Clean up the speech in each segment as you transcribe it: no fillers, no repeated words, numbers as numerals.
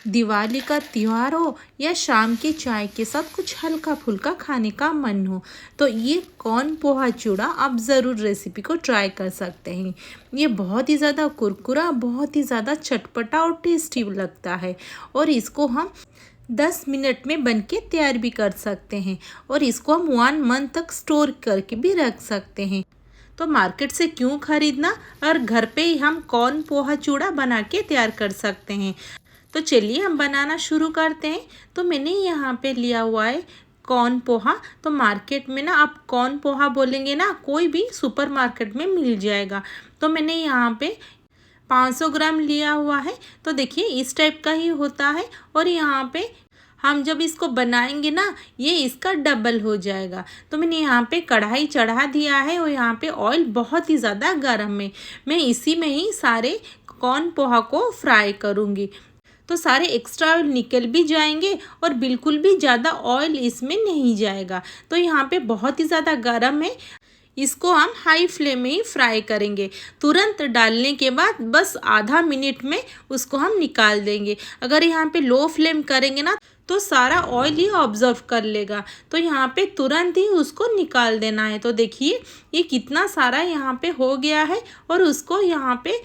दिवाली का त्योहार हो या शाम के चाय के साथ कुछ हल्का फुल्का खाने का मन हो तो ये कॉर्न पोहा चूड़ा आप ज़रूर रेसिपी को ट्राई कर सकते हैं। ये बहुत ही ज़्यादा कुरकुरा, बहुत ही ज़्यादा चटपटा और टेस्टी लगता है और इसको हम 10 मिनट में बन के तैयार भी कर सकते हैं और इसको हम 1 मंथ तक स्टोर करके भी रख सकते हैं। तो मार्केट से क्यों खरीदना और घर पे ही हम कॉर्न पोहा चूड़ा बना के तैयार कर सकते हैं। तो चलिए हम बनाना शुरू करते हैं। तो मैंने यहाँ पे लिया हुआ है कॉर्न पोहा। तो मार्केट में ना आप कॉर्न पोहा बोलेंगे ना, कोई भी सुपर मार्केट में मिल जाएगा। तो मैंने यहाँ पे 500 ग्राम लिया हुआ है। तो देखिए इस टाइप का ही होता है और यहाँ पे हम जब इसको बनाएंगे ना ये इसका डबल हो जाएगा। तो मैंने यहाँ पे कढ़ाई चढ़ा दिया है और यहाँ पे ऑयल बहुत ही ज़्यादा गर्म है। मैं इसी में ही सारे कॉर्न पोहा को फ्राई करूँगी। तो सारे एक्स्ट्रा ऑयल निकल भी जाएंगे और बिल्कुल भी ज़्यादा ऑयल इसमें नहीं जाएगा। तो यहाँ पे बहुत ही ज़्यादा गर्म है, इसको हम हाई फ्लेम में ही फ्राई करेंगे। तुरंत डालने के बाद बस आधा मिनट में उसको हम निकाल देंगे। अगर यहाँ पे लो फ्लेम करेंगे ना तो सारा ऑयल ही ऑब्जर्व कर लेगा। तो यहाँ पे तुरंत ही उसको निकाल देना है। तो देखिए ये कितना सारा यहाँ पे हो गया है और उसको यहाँ पे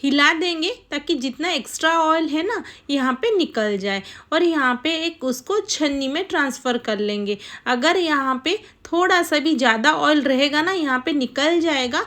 हिला देंगे ताकि जितना एक्स्ट्रा ऑयल है ना यहाँ पे निकल जाए और यहाँ पे एक उसको छन्नी में ट्रांसफ़र कर लेंगे। अगर यहाँ पे थोड़ा सा भी ज़्यादा ऑयल रहेगा ना यहाँ पे निकल जाएगा।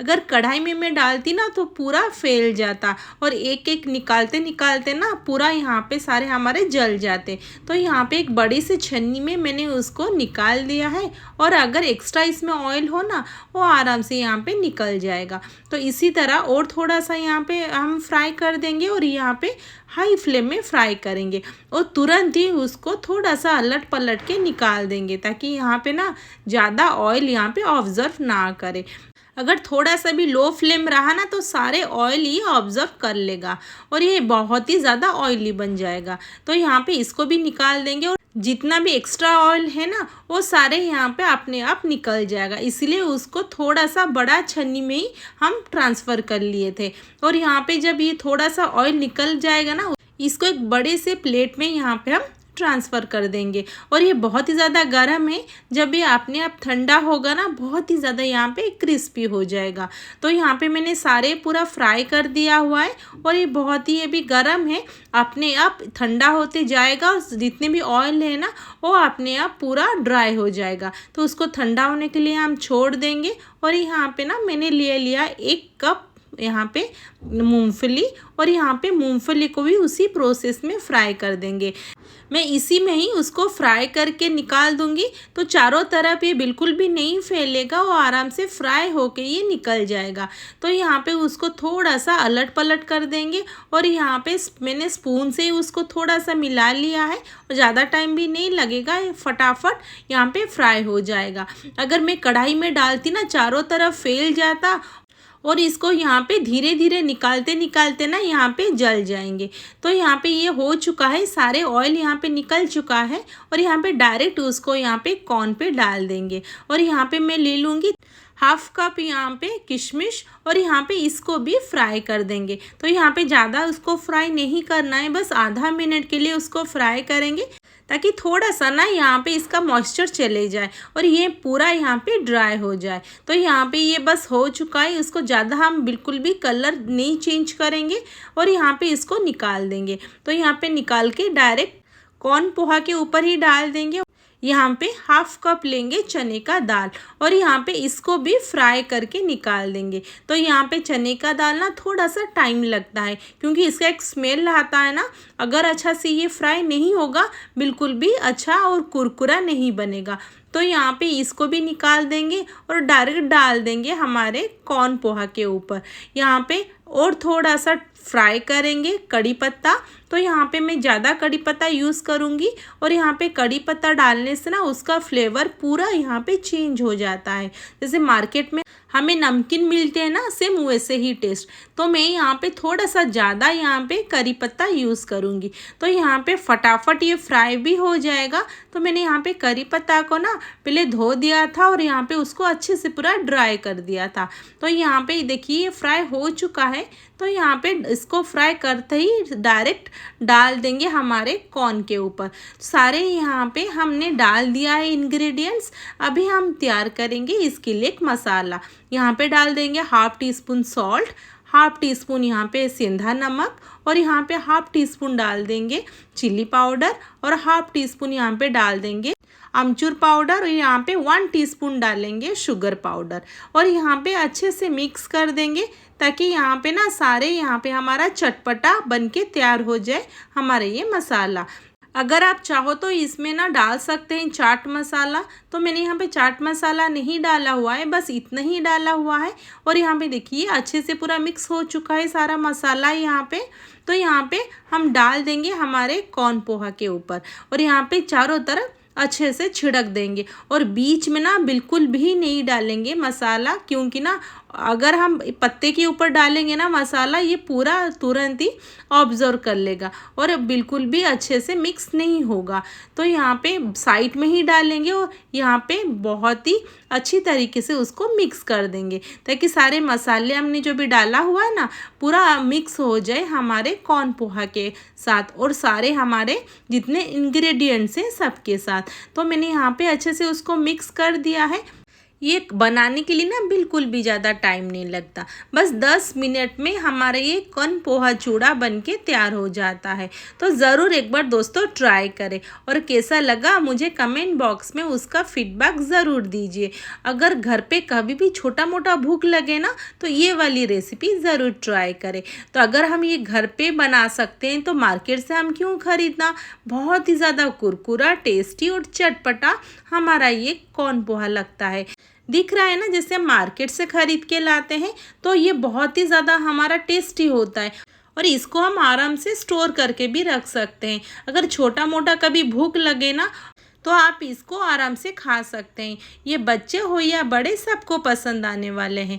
अगर कढ़ाई में मैं डालती ना तो पूरा फैल जाता और एक एक निकालते निकालते ना पूरा यहाँ पे सारे हमारे जल जाते। तो यहाँ पे एक बड़ी सी छन्नी में मैंने उसको निकाल दिया है और अगर एक्स्ट्रा इसमें ऑयल हो ना वो आराम से यहाँ पे निकल जाएगा। तो इसी तरह और थोड़ा सा यहाँ पे हम फ्राई कर देंगे और यहाँ पे हाई फ्लेम में फ्राई करेंगे और तुरंत ही उसको थोड़ा सा अलट पलट के निकाल देंगे ताकि यहाँ पे ना ज़्यादा ऑयल यहाँ पे ऑब्जर्व ना करे। अगर थोड़ा सा भी लो फ्लेम रहा ना तो सारे ऑयल ही ऑब्जर्व कर लेगा और ये बहुत ही ज़्यादा ऑयली बन जाएगा। तो यहाँ पे इसको भी निकाल देंगे और जितना भी एक्स्ट्रा ऑयल है ना वो सारे यहाँ पे अपने आप निकल जाएगा। इसलिए उसको थोड़ा सा बड़ा छन्नी में ही हम ट्रांसफ़र कर लिए थे और यहाँ पे जब ये थोड़ा सा ऑयल निकल जाएगा ना इसको एक बड़े से प्लेट में यहाँ पे हम ट्रांसफ़र कर देंगे। और ये बहुत ही ज़्यादा गर्म है, जब ये अपने आप ठंडा होगा ना बहुत ही ज़्यादा यहाँ पे क्रिस्पी हो जाएगा। तो यहाँ पे मैंने सारे पूरा फ्राई कर दिया हुआ है और ये बहुत ही अभी गर्म है, अपने आप ठंडा होते जाएगा और जितने भी ऑयल है ना वो अपने आप पूरा ड्राई हो जाएगा। तो उसको ठंडा होने के लिए हम छोड़ देंगे। और यहाँ पे ना मैंने ले लिया 1 कप यहाँ पे मूंगफली और यहाँ पे मूंगफली को भी उसी प्रोसेस में फ्राई कर देंगे। मैं इसी में ही उसको फ्राई करके निकाल दूंगी। तो चारों तरफ ये बिल्कुल भी नहीं फैलेगा और आराम से फ्राई होके ये निकल जाएगा। तो यहाँ पे उसको थोड़ा सा अलट पलट कर देंगे और यहाँ पे मैंने स्पून से ही उसको थोड़ा सा मिला लिया है और ज़्यादा टाइम भी नहीं लगेगा, फटाफट यहाँ पे फ्राई हो जाएगा। अगर मैं कढ़ाई में डालती ना चारों तरफ फैल जाता और इसको यहाँ पे धीरे धीरे निकालते निकालते ना यहाँ पे जल जाएंगे। तो यहाँ पे ये हो चुका है, सारे ऑयल यहाँ पे निकल चुका है और यहाँ पे डायरेक्ट उसको यहाँ पे कॉर्न पे डाल देंगे। और यहाँ पे मैं ले लूँगी 1/2 कप यहाँ पे किशमिश और यहाँ पे इसको भी फ्राई कर देंगे। तो यहाँ पे ज़्यादा उसको फ्राई नहीं करना है, बस आधा मिनट के लिए उसको फ्राई करेंगे ताकि थोड़ा सा ना यहाँ पे इसका मॉइस्चर चले जाए और ये पूरा यहाँ पे ड्राई हो जाए। तो यहाँ पे ये बस हो चुका है, इसको ज़्यादा हम बिल्कुल भी कलर नहीं चेंज करेंगे और यहाँ पे इसको निकाल देंगे। तो यहाँ पे निकाल के डायरेक्ट कॉर्न पोहा के ऊपर ही डाल देंगे। यहाँ पे 1/2 कप लेंगे चने का दाल और यहाँ पे इसको भी फ्राई करके निकाल देंगे। तो यहाँ पे चने का दाल ना थोड़ा सा टाइम लगता है क्योंकि इसका एक स्मेल आता है ना, अगर अच्छा से ये फ्राई नहीं होगा बिल्कुल भी अच्छा और कुरकुरा नहीं बनेगा। तो यहाँ पे इसको भी निकाल देंगे और डायरेक्ट डाल देंगे हमारे कॉर्न पोहा के ऊपर। यहाँ पे और थोड़ा सा फ्राई करेंगे कड़ी पत्ता। तो यहाँ पे मैं ज़्यादा कड़ी पत्ता यूज़ करूँगी और यहाँ पे कड़ी पत्ता डालने से ना उसका फ्लेवर पूरा यहाँ पे चेंज हो जाता है। जैसे मार्केट में हमें नमकीन मिलते हैं ना सेम वैसे ही टेस्ट। तो मैं यहाँ पे थोड़ा सा ज़्यादा यहाँ पे करी पत्ता यूज़ करूँगी। तो यहाँ पे फटाफट ये फ्राई भी हो जाएगा। तो मैंने यहाँ पे करी पत्ता को ना पहले धो दिया था और यहाँ पे उसको अच्छे से पूरा ड्राई कर दिया था। तो यहाँ पे देखिए ये फ्राई हो चुका है। तो यहाँ पे इसको फ्राई करते ही डायरेक्ट डाल देंगे हमारे कॉर्न के ऊपर। सारे यहाँ पे हमने डाल दिया है इंग्रेडिएंट्स। अभी हम तैयार करेंगे इसके लिए एक मसाला। यहाँ पे डाल देंगे half tea spoon salt, half tea spoon यहाँ पे सेंधा नमक, और यहाँ पे हाफ टी स्पून डाल देंगे चिल्ली पाउडर, और हाफ टी स्पून यहाँ पे डाल देंगे अमचूर पाउडर, और यहाँ पे 1 टीस्पून डालेंगे शुगर पाउडर, और यहाँ पे अच्छे से मिक्स कर देंगे ताकि यहाँ पे ना सारे यहाँ पे हमारा चटपटा बनके तैयार हो जाए हमारा ये मसाला। अगर आप चाहो तो इसमें ना डाल सकते हैं चाट मसाला, तो मैंने यहाँ पे चाट मसाला नहीं डाला हुआ है, बस इतना ही डाला हुआ है। और यहाँ पे देखिए अच्छे से पूरा मिक्स हो चुका है सारा मसाला यहाँ पे। तो यहाँ पे हम डाल देंगे हमारे कॉर्न पोहा के ऊपर, और यहाँ पे चारों तरफ अच्छे से छिड़क देंगे, और बीच में ना बिल्कुल भी नहीं डालेंगे मसाला, क्योंकि ना अगर हम पत्ते के ऊपर डालेंगे ना मसाला, ये पूरा तुरंत ही ऑब्जर्व कर लेगा और बिल्कुल भी अच्छे से मिक्स नहीं होगा। तो यहाँ पे साइड में ही डालेंगे और यहाँ पे बहुत ही अच्छी तरीके से उसको मिक्स कर देंगे ताकि सारे मसाले हमने जो भी डाला हुआ है ना पूरा मिक्स हो जाए हमारे कॉर्न पोहा के साथ और सारे हमारे जितने इंग्रेडिएंट्स हैं सबके साथ। तो मैंने यहाँ पे अच्छे से उसको मिक्स कर दिया है। ये बनाने के लिए ना बिल्कुल भी ज़्यादा टाइम नहीं लगता, बस 10 मिनट में हमारा ये कॉर्न पोहा चूड़ा बनके तैयार हो जाता है। तो ज़रूर एक बार दोस्तों ट्राई करें और कैसा लगा मुझे कमेंट बॉक्स में उसका फीडबैक ज़रूर दीजिए। अगर घर पे कभी भी छोटा मोटा भूख लगे ना तो ये वाली रेसिपी ज़रूर ट्राई करें। तो अगर हम ये घर पे बना सकते हैं तो मार्केट से हम क्यों ख़रीदना। बहुत ही ज़्यादा कुरकुरा, टेस्टी और चटपटा हमारा ये कॉर्न पोहा लगता है। दिख रहा है ना जैसे मार्केट से ख़रीद के लाते हैं, तो ये बहुत ही ज़्यादा हमारा टेस्टी होता है और इसको हम आराम से स्टोर करके भी रख सकते हैं। अगर छोटा मोटा कभी भूख लगे ना तो आप इसको आराम से खा सकते हैं। ये बच्चे हो या बड़े सबको पसंद आने वाले हैं।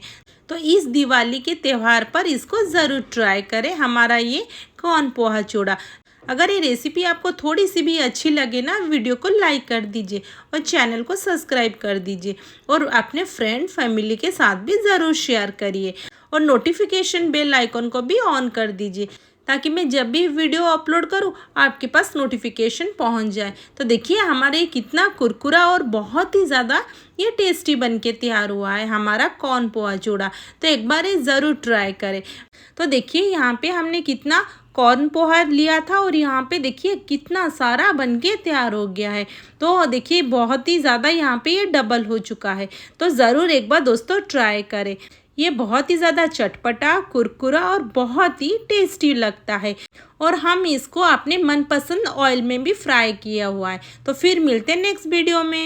तो इस दिवाली के त्यौहार पर इसको ज़रूर ट्राई करें हमारा ये कॉर्न पोहा चूड़ा। अगर ये रेसिपी आपको थोड़ी सी भी अच्छी लगे ना वीडियो को लाइक कर दीजिए और चैनल को सब्सक्राइब कर दीजिए और अपने फ्रेंड फैमिली के साथ भी ज़रूर शेयर करिए और नोटिफिकेशन बेल आइकन को भी ऑन कर दीजिए ताकि मैं जब भी वीडियो अपलोड करूं आपके पास नोटिफिकेशन पहुंच जाए। तो देखिए हमारे कितना कुरकुरा और बहुत ही ज़्यादा ये टेस्टी बनके तैयार हुआ है हमारा कॉर्न पोहा चूड़ा। तो एक बार ये ज़रूर ट्राई करें। तो देखिए यहाँ पे हमने कितना कॉर्न पोहा लिया था और यहाँ पे देखिए कितना सारा बनके तैयार हो गया है। तो देखिए बहुत ही ज़्यादा यहाँ पे ये डबल हो चुका है। तो ज़रूर एक बार दोस्तों ट्राई करें। ये बहुत ही ज़्यादा चटपटा, कुरकुरा और बहुत ही टेस्टी लगता है और हम इसको अपने मनपसंद ऑयल में भी फ्राई किया हुआ है। तो फिर मिलते हैं नेक्स्ट वीडियो में।